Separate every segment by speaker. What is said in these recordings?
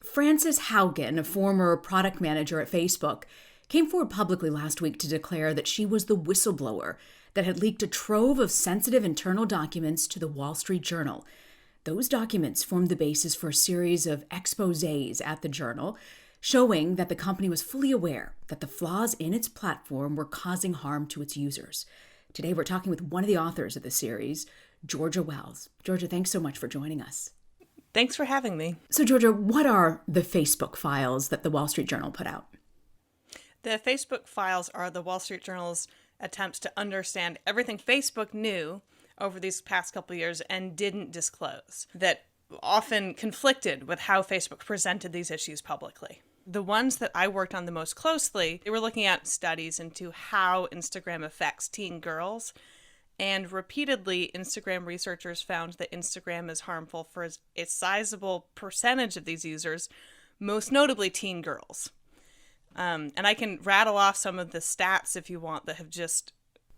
Speaker 1: Francishaugen, a former product manager at Facebook, came forward publicly last week to declare that she was the whistleblower that had leaked a trove of sensitive internal documents to the Wall Street Journal. Those documents formed the basis for a series of exposés at the Journal, showing that the company was fully aware that the flaws in its platform were causing harm to its users. Today, we're talking with one of the authors of the series, Georgia Wells. Georgia, thanks so much for joining us.
Speaker 2: Thanks for having me.
Speaker 1: So, Georgia, what are the Facebook files that the Wall Street Journal put out?
Speaker 2: The Facebook files are the Wall Street Journal's attempts to understand everything Facebook knew over these past couple of years and didn't disclose, that often conflicted with how Facebook presented these issues publicly. The ones that I worked on the most closely, they were looking at studies into how Instagram affects teen girls. And repeatedly, Instagram researchers found that Instagram is harmful for a sizable percentage of these users, most notably teen girls. And I can rattle off some of the stats if you want that have just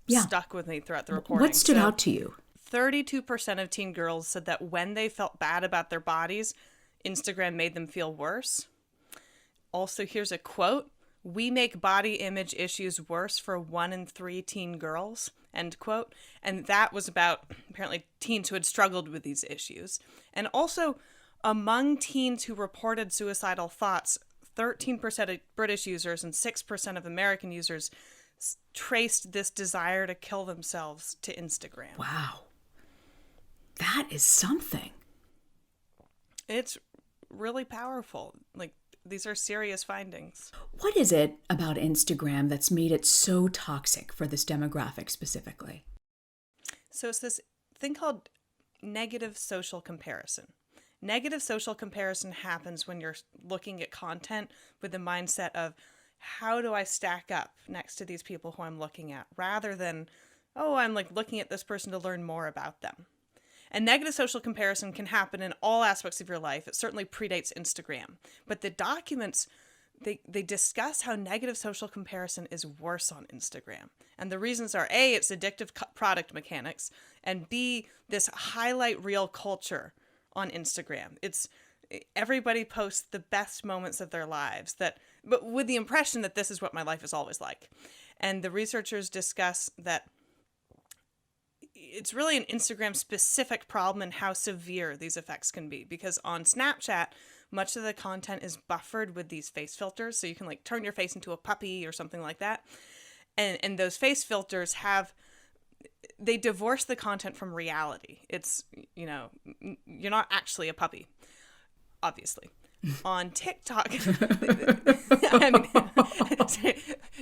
Speaker 2: stuck with me throughout the reporting.
Speaker 1: What stood out to you?
Speaker 2: 32% of teen girls said that when they felt bad about their bodies, Instagram made them feel worse. Also, here's a quote: "We make body image issues worse for 1 in 3 teen girls," end quote. And that was about apparently teens who had struggled with these issues. And also, among teens who reported suicidal thoughts, 13% of British users and 6% of American users traced this desire to kill themselves to Instagram.
Speaker 1: Wow. That is something.
Speaker 2: It's really powerful. These are serious findings.
Speaker 1: What is it about Instagram that's made it so toxic for this demographic specifically?
Speaker 2: So it's this thing called negative social comparison. Negative social comparison happens when you're looking at content with the mindset of, how do I stack up next to these people who I'm looking at, rather than, I'm looking at this person to learn more about them. And negative social comparison can happen in all aspects of your life. It certainly predates Instagram. But the documents, they discuss how negative social comparison is worse on Instagram. And the reasons are, A, it's addictive product mechanics, and B, this highlight reel culture on Instagram. It's everybody posts the best moments of their lives, but with the impression that this is what my life is always like. And the researchers discuss that it's really an Instagram-specific problem and how severe these effects can be. Because on Snapchat, much of the content is buffered with these face filters. So you can turn your face into a puppy or something like that. And those face filters they divorce the content from reality. It's, you're not actually a puppy, obviously. On TikTok, I mean,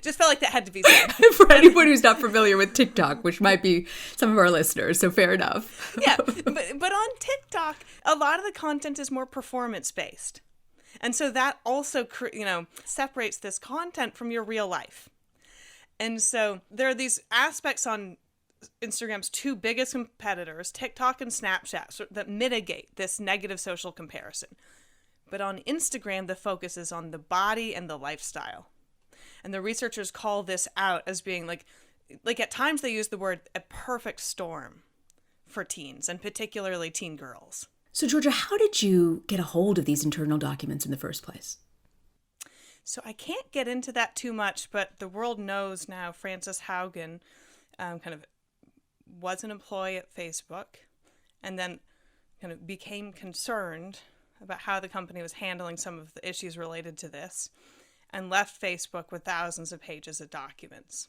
Speaker 2: just felt like that had to be said.
Speaker 1: For anyone who's not familiar with TikTok, which might be some of our listeners, so fair enough.
Speaker 2: Yeah, but on TikTok, a lot of the content is more performance-based. And so that also, separates this content from your real life. And so there are these aspects on Instagram's two biggest competitors, TikTok and Snapchat, that mitigate this negative social comparison. But on Instagram, the focus is on the body and the lifestyle. And the researchers call this out as being like at times they use the word a perfect storm for teens, and particularly teen girls.
Speaker 1: So Georgia, how did you get a hold of these internal documents in the first place?
Speaker 2: So I can't get into that too much, but the world knows now Francishaugen was an employee at Facebook and then kind of became concerned about how the company was handling some of the issues related to this, and left Facebook with thousands of pages of documents.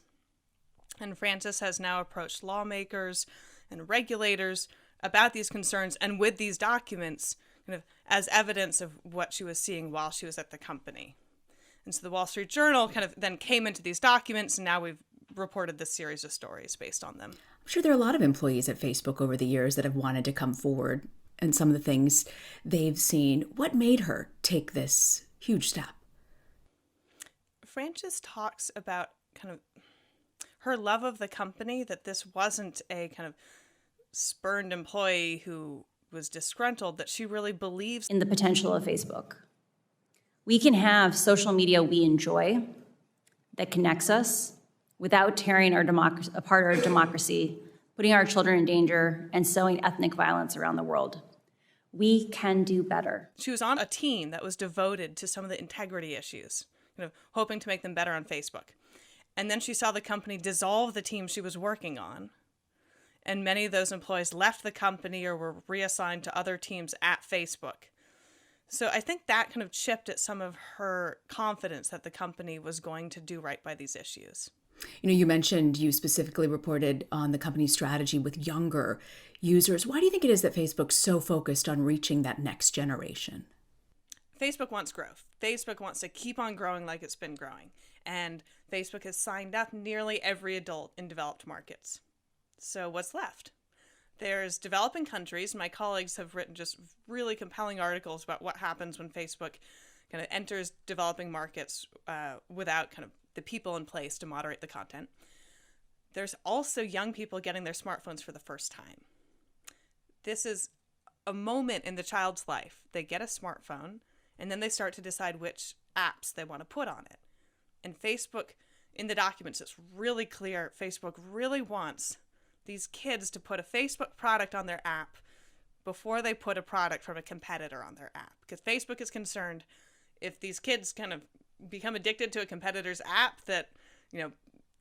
Speaker 2: And Francis has now approached lawmakers and regulators about these concerns and with these documents as evidence of what she was seeing while she was at the company. And so the Wall Street Journal then came into these documents, and now we've reported this series of stories based on them.
Speaker 1: I'm sure there are a lot of employees at Facebook over the years that have wanted to come forward and some of the things they've seen. What made her take this huge step?
Speaker 2: Francis talks about her love of the company, that this wasn't a spurned employee who was disgruntled, that she really believes
Speaker 3: in the potential of Facebook. We can have social media we enjoy that connects us without tearing apart our democracy putting our children in danger, and sowing ethnic violence around the world. We can do better.
Speaker 2: She was on a team that was devoted to some of the integrity issues, hoping to make them better on Facebook. And then she saw the company dissolve the team she was working on. And many of those employees left the company or were reassigned to other teams at Facebook. So I think that kind of chipped at some of her confidence that the company was going to do right by these issues.
Speaker 1: You mentioned you specifically reported on the company's strategy with younger users. Why do you think it is that Facebook's so focused on reaching that next generation?
Speaker 2: Facebook wants growth. Facebook wants to keep on growing like it's been growing. And Facebook has signed up nearly every adult in developed markets. So what's left? There's developing countries. My colleagues have written just really compelling articles about what happens when Facebook kind of enters developing markets without kind of the people in place to moderate the content. There's also young people getting their smartphones for the first time. This is a moment in the child's life. They get a smartphone, and then they start to decide which apps they want to put on it. And Facebook, in the documents, it's really clear Facebook really wants these kids to put a Facebook product on their app before they put a product from a competitor on their app. Because Facebook is concerned if these kids kind of become addicted to a competitor's app that,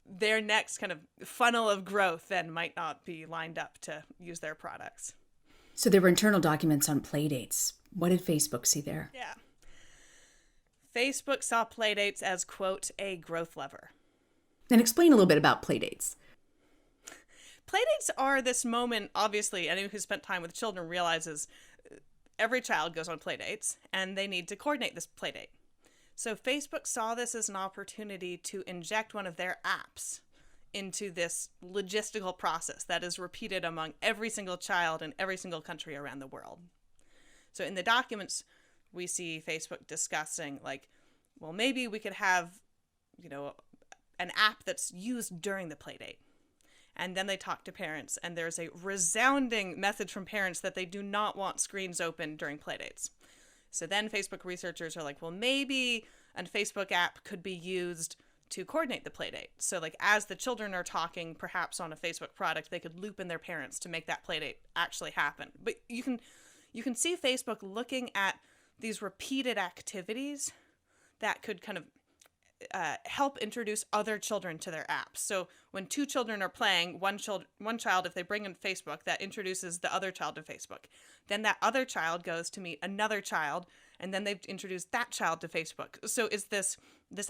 Speaker 2: their next kind of funnel of growth then might not be lined up to use their products.
Speaker 1: So there were internal documents on playdates. What did Facebook see there?
Speaker 2: Yeah. Facebook saw playdates as, quote, a growth lever.
Speaker 1: And explain a little bit about playdates.
Speaker 2: Playdates are this moment, obviously, anyone who's spent time with children realizes every child goes on playdates and they need to coordinate this playdate. So Facebook saw this as an opportunity to inject one of their apps into this logistical process that is repeated among every single child in every single country around the world. So in the documents, we see Facebook discussing maybe we could have, an app that's used during the playdate. And then they talk to parents, and there's a resounding message from parents that they do not want screens open during playdates. So then Facebook researchers are like, maybe a Facebook app could be used to coordinate the playdate. So as the children are talking, perhaps on a Facebook product, they could loop in their parents to make that playdate actually happen. But you can see Facebook looking at these repeated activities that could kind of help introduce other children to their apps. So when two children are playing, one child, if they bring in Facebook, that introduces the other child to Facebook. Then that other child goes to meet another child, and then they've introduced that child to Facebook. So it's this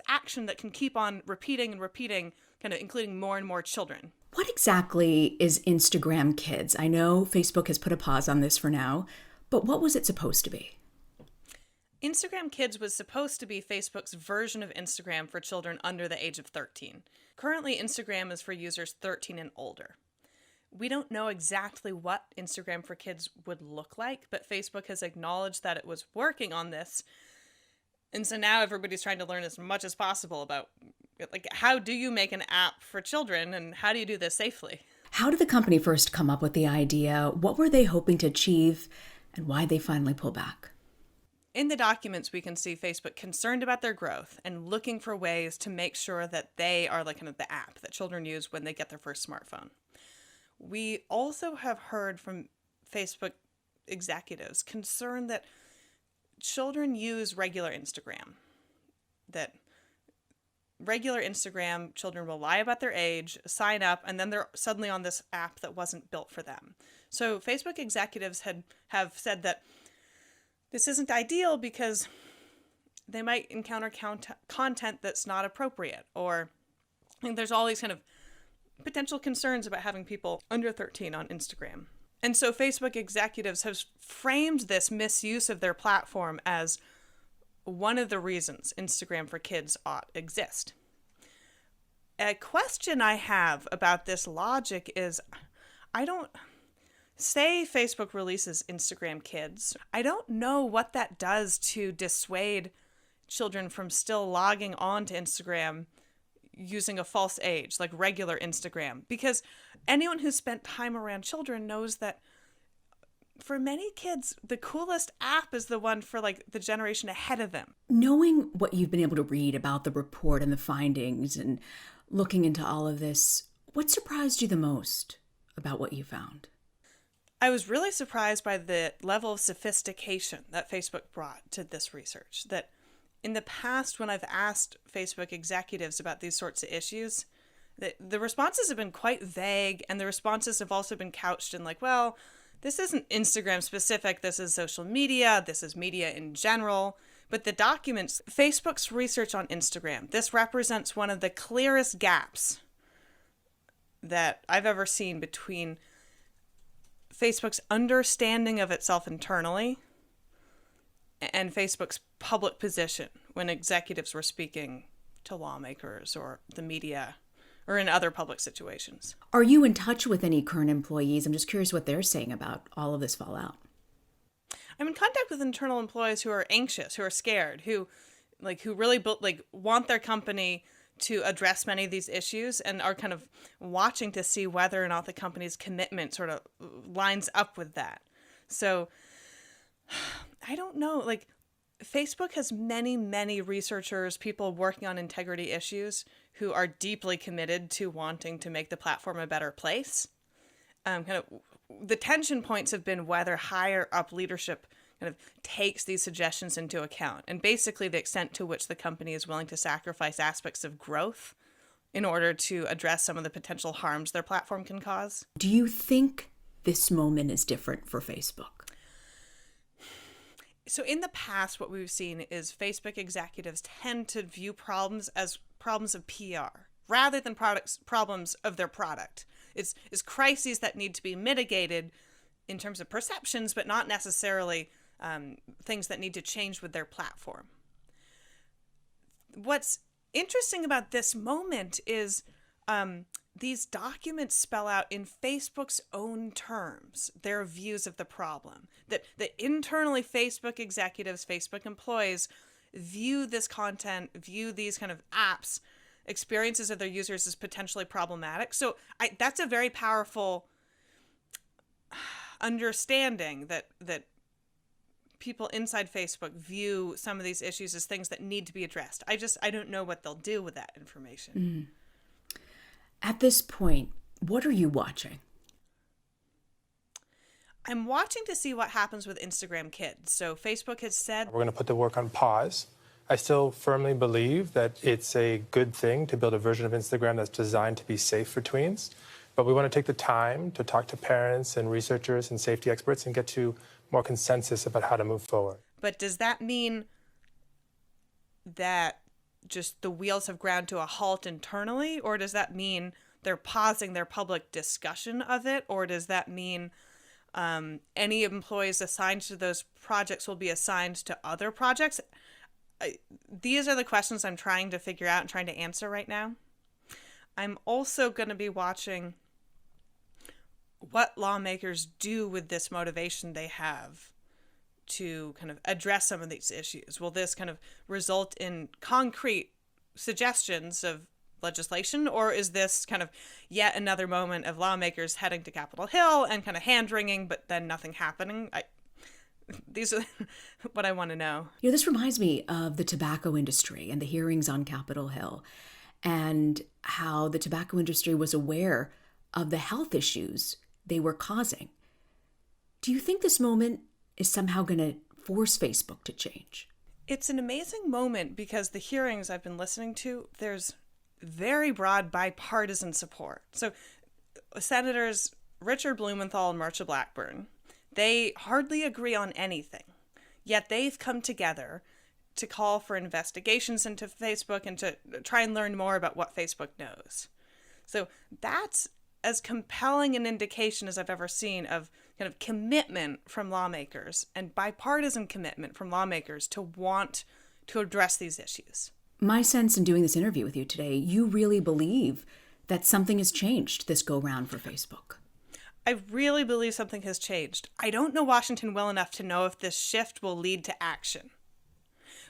Speaker 2: action that can keep on repeating and repeating, kind of including more and more children.
Speaker 1: What exactly is Instagram Kids? I know Facebook has put a pause on this for now, but what was it supposed to be?
Speaker 2: Instagram Kids was supposed to be Facebook's version of Instagram for children under the age of 13. Currently, Instagram is for users 13 and older. We don't know exactly what Instagram for Kids would look like, but Facebook has acknowledged that it was working on this. And so now everybody's trying to learn as much as possible about how do you make an app for children and how do you do this safely?
Speaker 1: How did the company first come up with the idea? What were they hoping to achieve, and why did they finally pull back?
Speaker 2: In the documents, we can see Facebook concerned about their growth and looking for ways to make sure that they are kind of the app that children use when they get their first smartphone. We also have heard from Facebook executives concerned that children use regular Instagram. That regular Instagram, children will lie about their age, sign up, and then they're suddenly on this app that wasn't built for them. So Facebook executives have said that this isn't ideal because they might encounter content that's not appropriate, or there's all these kind of potential concerns about having people under 13 on Instagram. And so Facebook executives have framed this misuse of their platform as one of the reasons Instagram for Kids ought exist. A question I have about this logic is, say Facebook releases Instagram Kids. I don't know what that does to dissuade children from still logging on to Instagram using a false age, like regular Instagram. Because anyone who's spent time around children knows that for many kids, the coolest app is the one for the generation ahead of them.
Speaker 1: Knowing what you've been able to read about the report and the findings and looking into all of this, what surprised you the most about what you found?
Speaker 2: I was really surprised by the level of sophistication that Facebook brought to this research. That in the past, when I've asked Facebook executives about these sorts of issues, the responses have been quite vague, and the responses have also been couched in like, well, this isn't Instagram specific, this is social media, this is media in general. But the documents, Facebook's research on Instagram, this represents one of the clearest gaps that I've ever seen between Facebook's understanding of itself internally and Facebook's public position when executives were speaking to lawmakers or the media or in other public situations.
Speaker 1: Are you in touch with any current employees? I'm just curious what they're saying about all of this fallout.
Speaker 2: I'm in contact with internal employees who are anxious, who are scared, who really want their company to address many of these issues and are kind of watching to see whether or not the company's commitment sort of lines up with that. So I don't know, like Facebook has many, many researchers, people working on integrity issues who are deeply committed to wanting to make the platform a better place. The tension points have been whether higher up leadership kind of takes these suggestions into account, and basically the extent to which the company is willing to sacrifice aspects of growth in order to address some of the potential harms their platform can cause.
Speaker 1: Do you think this moment is different for Facebook?
Speaker 2: So in the past, what we've seen is Facebook executives tend to view problems as problems of PR rather than problems of their product. It's crises that need to be mitigated in terms of perceptions, but not necessarily things that need to change with their platform. What's interesting about this moment is these documents spell out in Facebook's own terms their views of the problem. That internally Facebook executives, Facebook employees view this content, view these kind of apps, experiences of their users as potentially problematic. So that's a very powerful understanding that people inside Facebook view some of these issues as things that need to be addressed. I don't know what they'll do with that information.
Speaker 1: At this point, what are you watching?
Speaker 2: I'm watching to see what happens with Instagram Kids. So Facebook has said
Speaker 4: we're going to put the work on pause. I still firmly believe that it's a good thing to build a version of Instagram that's designed to be safe for tweens. But we want to take the time to talk to parents and researchers and safety experts and get to more consensus about how to move forward.
Speaker 2: But does that mean that just the wheels have ground to a halt internally? Or does that mean they're pausing their public discussion of it? Or does that mean any employees assigned to those projects will be assigned to other projects? These are the questions I'm trying to figure out and trying to answer right now. I'm also going to be watching what lawmakers do with this motivation they have to kind of address some of these issues. Will this kind of result in concrete suggestions of legislation, or is this kind of yet another moment of lawmakers heading to Capitol Hill and kind of hand-wringing, but then nothing happening? These are what I want to know.
Speaker 1: This reminds me of the tobacco industry and the hearings on Capitol Hill and how the tobacco industry was aware of the health issues they were causing. Do you think this moment is somehow going to force Facebook to change?
Speaker 2: It's an amazing moment because the hearings I've been listening to, there's very broad bipartisan support. So Senators Richard Blumenthal and Marsha Blackburn, they hardly agree on anything, yet they've come together to call for investigations into Facebook and to try and learn more about what Facebook knows. So that's as compelling an indication as I've ever seen of kind of commitment from lawmakers and bipartisan commitment from lawmakers to want to address these issues.
Speaker 1: My sense in doing this interview with you today, you really believe that something has changed this go-round for Facebook.
Speaker 2: I really believe something has changed. I don't know Washington well enough to know if this shift will lead to action.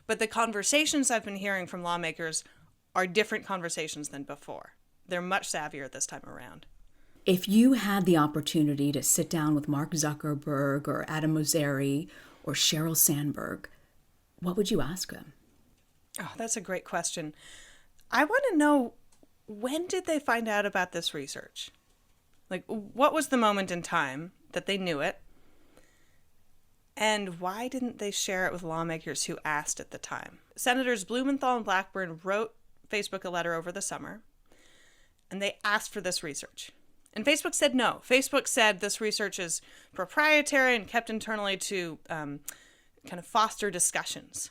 Speaker 2: But the conversations I've been hearing from lawmakers are different conversations than before. They're much savvier this time around.
Speaker 1: If you had the opportunity to sit down with Mark Zuckerberg or Adam Mosseri or Sheryl Sandberg, what would you ask them?
Speaker 2: Oh, that's a great question. I want to know, when did they find out about this research? Like, what was the moment in time that they knew it? And why didn't they share it with lawmakers who asked at the time? Senators Blumenthal and Blackburn wrote Facebook a letter over the summer, and they asked for this research. And Facebook said no. Facebook said this research is proprietary and kept internally to kind of foster discussions.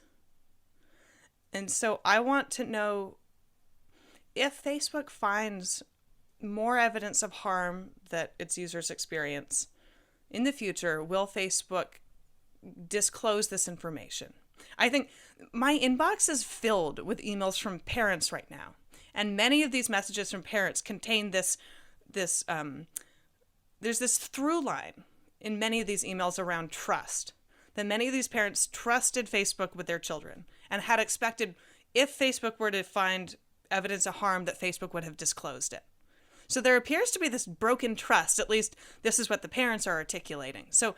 Speaker 2: And so I want to know, if Facebook finds more evidence of harm that its users experience in the future, will Facebook disclose this information? I think my inbox is filled with emails from parents right now. And many of these messages from parents contain there's this through line in many of these emails around trust. That many of these parents trusted Facebook with their children and had expected, if Facebook were to find evidence of harm, that Facebook would have disclosed it. So there appears to be this broken trust. At least this is what the parents are articulating. So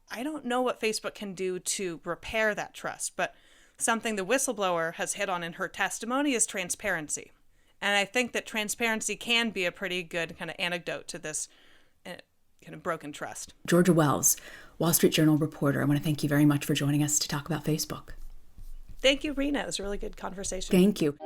Speaker 2: I don't know what Facebook can do to repair that trust, but something the whistleblower has hit on in her testimony is transparency. And I think that transparency can be a pretty good kind of antidote to this kind of broken trust.
Speaker 1: Georgia Wells, Wall Street Journal reporter, I want to thank you very much for joining us to talk about Facebook.
Speaker 2: Thank you, Rena. It was a really good conversation.
Speaker 1: Thank you.